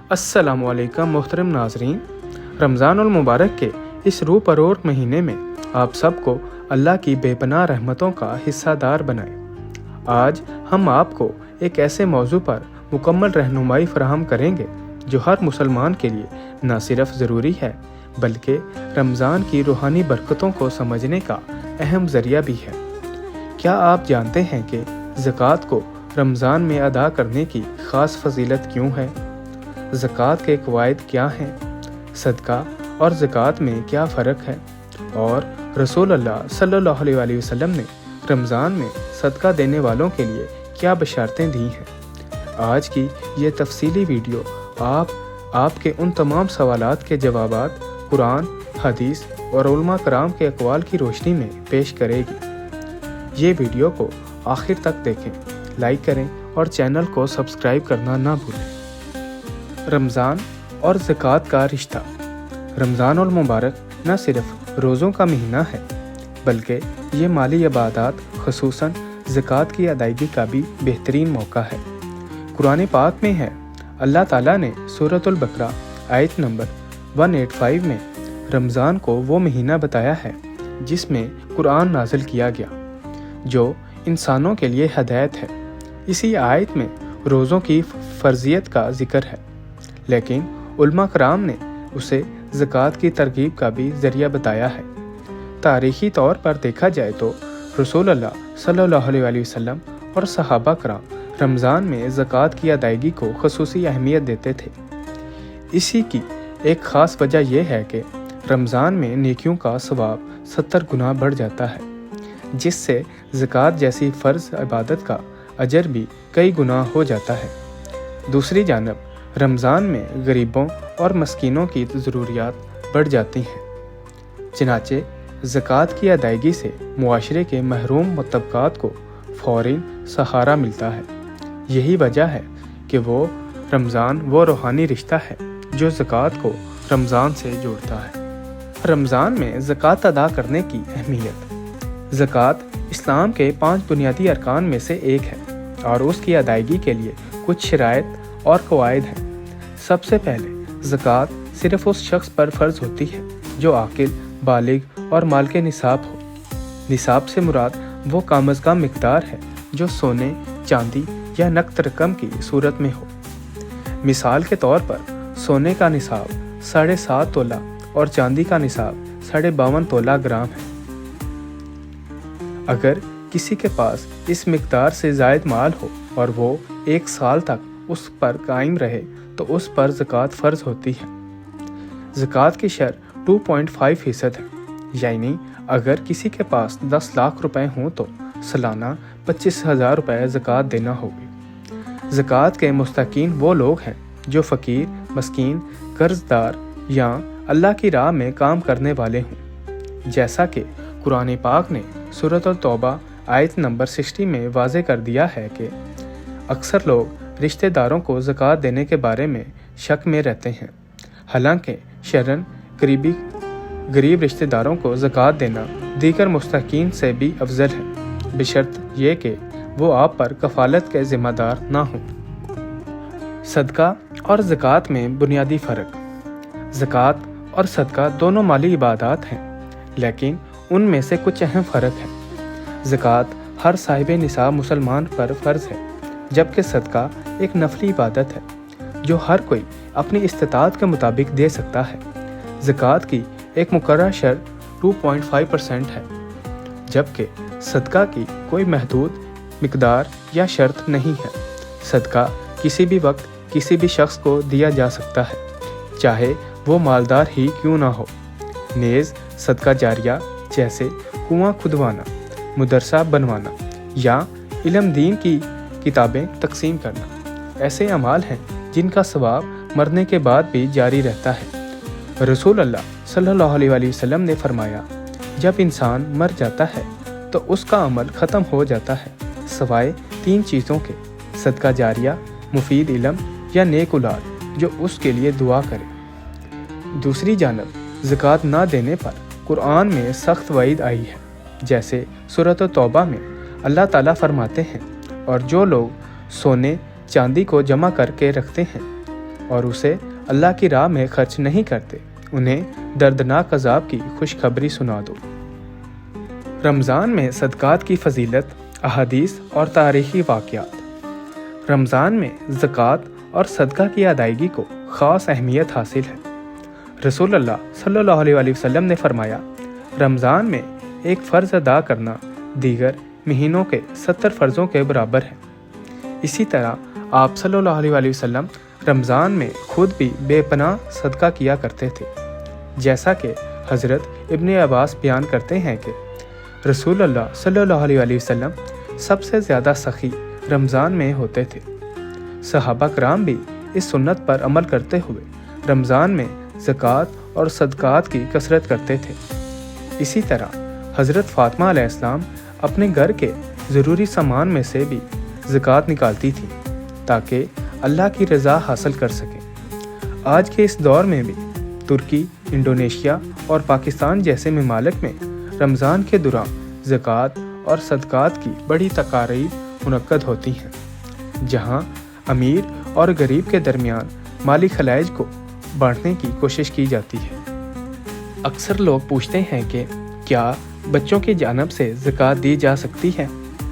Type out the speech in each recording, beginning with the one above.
السلام علیکم محترم ناظرین، رمضان المبارک کے اس روح پرور مہینے میں آپ سب کو اللہ کی بے پناہ رحمتوں کا حصہ دار بنائیں۔ آج ہم آپ کو ایک ایسے موضوع پر مکمل رہنمائی فراہم کریں گے جو ہر مسلمان کے لیے نہ صرف ضروری ہے بلکہ رمضان کی روحانی برکتوں کو سمجھنے کا اہم ذریعہ بھی ہے۔ کیا آپ جانتے ہیں کہ زکوٰۃ کو رمضان میں ادا کرنے کی خاص فضیلت کیوں ہے؟ زکوٰۃ کے قواعد کیا ہیں؟ صدقہ اور زکوٰۃ میں کیا فرق ہے؟ اور رسول اللہ صلی اللہ علیہ وسلم نے رمضان میں صدقہ دینے والوں کے لیے کیا بشارتیں دی ہیں؟ آج کی یہ تفصیلی ویڈیو آپ کے ان تمام سوالات کے جوابات قرآن، حدیث اور علماء کرام کے اقوال کی روشنی میں پیش کرے گی۔ یہ ویڈیو کو آخر تک دیکھیں، لائک کریں اور چینل کو سبسکرائب کرنا نہ بھولیں۔ رمضان اور زکوٰۃ کا رشتہ۔ رمضان المبارک نہ صرف روزوں کا مہینہ ہے بلکہ یہ مالی عبادات خصوصاً زکوٰۃ کی ادائیگی کا بھی بہترین موقع ہے۔ قرآن پاک میں ہے، اللہ تعالیٰ نے سورۃ البقرہ آیت نمبر 185 میں رمضان کو وہ مہینہ بتایا ہے جس میں قرآن نازل کیا گیا، جو انسانوں کے لیے ہدایت ہے۔ اسی آیت میں روزوں کی فرضیت کا ذکر ہے، لیکن علماء کرام نے اسے زکوٰۃ کی ترغیب کا بھی ذریعہ بتایا ہے۔ تاریخی طور پر دیکھا جائے تو رسول اللہ صلی اللہ علیہ وسلم اور صحابہ کرام رمضان میں زکوٰۃ کی ادائیگی کو خصوصی اہمیت دیتے تھے۔ اسی کی ایک خاص وجہ یہ ہے کہ رمضان میں نیکیوں کا ثواب 70 گنا بڑھ جاتا ہے، جس سے زکوٰۃ جیسی فرض عبادت کا اجر بھی کئی گنا ہو جاتا ہے۔ دوسری جانب رمضان میں غریبوں اور مسکینوں کی ضروریات بڑھ جاتی ہیں، چنانچہ زکوٰۃ کی ادائیگی سے معاشرے کے محروم طبقات کو فوری سہارا ملتا ہے۔ یہی وجہ ہے کہ رمضان وہ روحانی رشتہ ہے جو زکوٰۃ کو رمضان سے جوڑتا ہے۔ رمضان میں زکوٰۃ ادا کرنے کی اہمیت۔ زکوٰۃ اسلام کے 5 بنیادی ارکان میں سے ایک ہے اور اس کی ادائیگی کے لیے کچھ شرائط اور قواعد ہیں۔ سب سے پہلے زکوٰۃ صرف اس شخص پر فرض ہوتی ہے جو عاقل، بالغ اور مالک نصاب ہو۔ نصاب سے مراد وہ کم از کم مقدار ہے جو سونے، چاندی یا نقد رقم کی صورت میں ہو۔ مثال کے طور پر سونے کا نصاب 7.5 تولہ اور چاندی کا نصاب 52.5 تولہ گرام ہے۔ اگر کسی کے پاس اس مقدار سے زائد مال ہو اور وہ 1 سال تک اس پر قائم رہے تو اس پر زکوٰۃ فرض ہوتی ہے۔ زکوٰۃ کی شرح 2.5% ہے، یعنی اگر کسی کے پاس 10 لاکھ روپے ہوں تو سالانہ 25,000 روپے زکوٰۃ دینا ہوگی۔ زکوٰۃ کے مستحقین وہ لوگ ہیں جو فقیر، مسکین، قرض دار یا اللہ کی راہ میں کام کرنے والے ہوں، جیسا کہ قرآن پاک نے سورۃ التوبہ آیت نمبر 60 میں واضح کر دیا ہے کہ اکثر لوگ رشتہ داروں کو زکوٰۃ دینے کے بارے میں شک میں رہتے ہیں، حالانکہ شرعاً غریب رشتہ داروں کو زکوٰۃ دینا دیگر مستحقین سے بھی افضل ہے، بشرط یہ کہ وہ آپ پر کفالت کے ذمہ دار نہ ہوں۔ صدقہ اور زکوٰۃ میں بنیادی فرق۔ زکوٰۃ اور صدقہ دونوں مالی عبادات ہیں، لیکن ان میں سے کچھ اہم فرق ہے۔ زکوٰۃ ہر صاحب نصاب مسلمان پر فرض ہے، جبکہ صدقہ ایک نفلی عبادت ہے جو ہر کوئی اپنی استطاعت کے مطابق دے سکتا ہے۔ زکوٰۃ کی ایک مقررہ شرح 2.5% ہے، جبکہ صدقہ کی کوئی محدود مقدار یا شرط نہیں ہے۔ صدقہ کسی بھی وقت کسی بھی شخص کو دیا جا سکتا ہے، چاہے وہ مالدار ہی کیوں نہ ہو۔ نیز صدقہ جاریہ جیسے کنواں کھدوانا، مدرسہ بنوانا یا علم دین کی کتابیں تقسیم کرنا ایسے اعمال ہیں جن کا ثواب مرنے کے بعد بھی جاری رہتا ہے۔ رسول اللہ صلی اللہ علیہ وسلم نے فرمایا، جب انسان مر جاتا ہے تو اس کا عمل ختم ہو جاتا ہے سوائے 3 چیزوں کے: صدقہ جاریہ، مفید علم یا نیک اولاد جو اس کے لیے دعا کرے۔ دوسری جانب زکوٰۃ نہ دینے پر قرآن میں سخت وعید آئی ہے، جیسے سورۃ التوبہ میں اللہ تعالیٰ فرماتے ہیں، اور جو لوگ سونے چاندی کو جمع کر کے رکھتے ہیں اور اسے اللہ کی راہ میں خرچ نہیں کرتے، انہیں دردناک عذاب کی خوشخبری سنا دو۔ رمضان میں صدقات کی فضیلت، احادیث اور تاریخی واقعات۔ رمضان میں زکوٰۃ اور صدقہ کی ادائیگی کو خاص اہمیت حاصل ہے۔ رسول اللہ صلی اللہ علیہ وسلم نے فرمایا، رمضان میں ایک فرض ادا کرنا دیگر مہینوں کے 70 فرضوں کے برابر ہے۔ اسی طرح آپ صلی اللہ علیہ وسلم رمضان میں خود بھی بے پناہ صدقہ کیا کرتے تھے، جیسا کہ حضرت ابن عباس بیان کرتے ہیں کہ رسول اللہ صلی اللہ علیہ وسلم سب سے زیادہ سخی رمضان میں ہوتے تھے۔ صحابہ کرام بھی اس سنت پر عمل کرتے ہوئے رمضان میں زکوٰۃ اور صدقات کی کثرت کرتے تھے۔ اسی طرح حضرت فاطمہ علیہ السلام اپنے گھر کے ضروری سامان میں سے بھی زکوٰۃ نکالتی تھیں تاکہ اللہ کی رضا حاصل کر سکیں۔ آج کے اس دور میں بھی ترکی، انڈونیشیا اور پاکستان جیسے ممالک میں رمضان کے دوران زکوٰۃ اور صدقات کی بڑی تقاریب منعقد ہوتی ہیں، جہاں امیر اور غریب کے درمیان مالی خلائج کو بانٹنے کی کوشش کی جاتی ہے۔ اکثر لوگ پوچھتے ہیں کہ کیا بچوں کی جانب سے زکوٰۃ دی جا سکتی ہے؟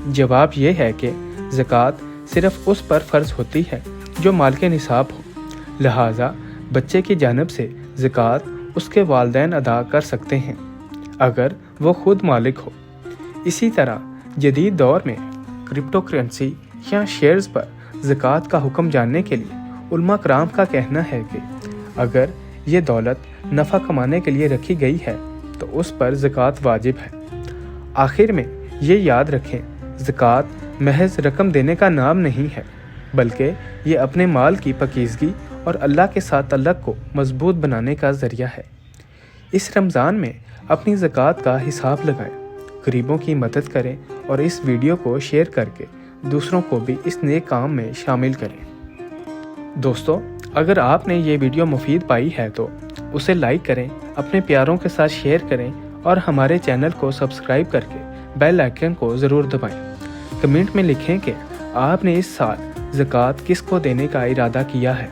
جواب یہ ہے کہ زکوٰۃ صرف اس پر فرض ہوتی ہے جو مال کے نصاب ہو، لہٰذا بچے کی جانب سے زکوٰۃ اس کے والدین ادا کر سکتے ہیں اگر وہ خود مالک ہو۔ اسی طرح جدید دور میں کرپٹو کرنسی یا شیئرز پر زکوٰۃ کا حکم جاننے کے لیے علماء کرام کا کہنا ہے کہ اگر یہ دولت نفع کمانے کے لیے رکھی گئی ہے تو اس پر زکوٰۃ واجب ہے۔ آخر میں یہ یاد رکھیں، زکوٰۃ محض رقم دینے کا نام نہیں ہے، بلکہ یہ اپنے مال کی پاکیزگی اور اللہ کے ساتھ تعلق کو مضبوط بنانے کا ذریعہ ہے۔ اس رمضان میں اپنی زکوٰۃ کا حساب لگائیں، غریبوں کی مدد کریں اور اس ویڈیو کو شیئر کر کے دوسروں کو بھی اس نیک کام میں شامل کریں۔ دوستو، اگر آپ نے یہ ویڈیو مفید پائی ہے تو اسے لائک کریں، اپنے پیاروں کے ساتھ شیئر کریں اور ہمارے چینل کو سبسکرائب کر کے بیل آئیکن کو ضرور دبائیں۔ کمنٹ میں لکھیں کہ آپ نے اس سال زکوٰۃ کس کو دینے کا ارادہ کیا ہے۔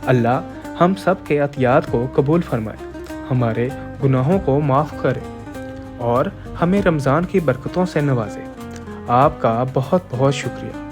اللہ ہم سب کے عطیات کو قبول فرمائے، ہمارے گناہوں کو معاف کرے اور ہمیں رمضان کی برکتوں سے نوازے۔ آپ کا بہت بہت شکریہ۔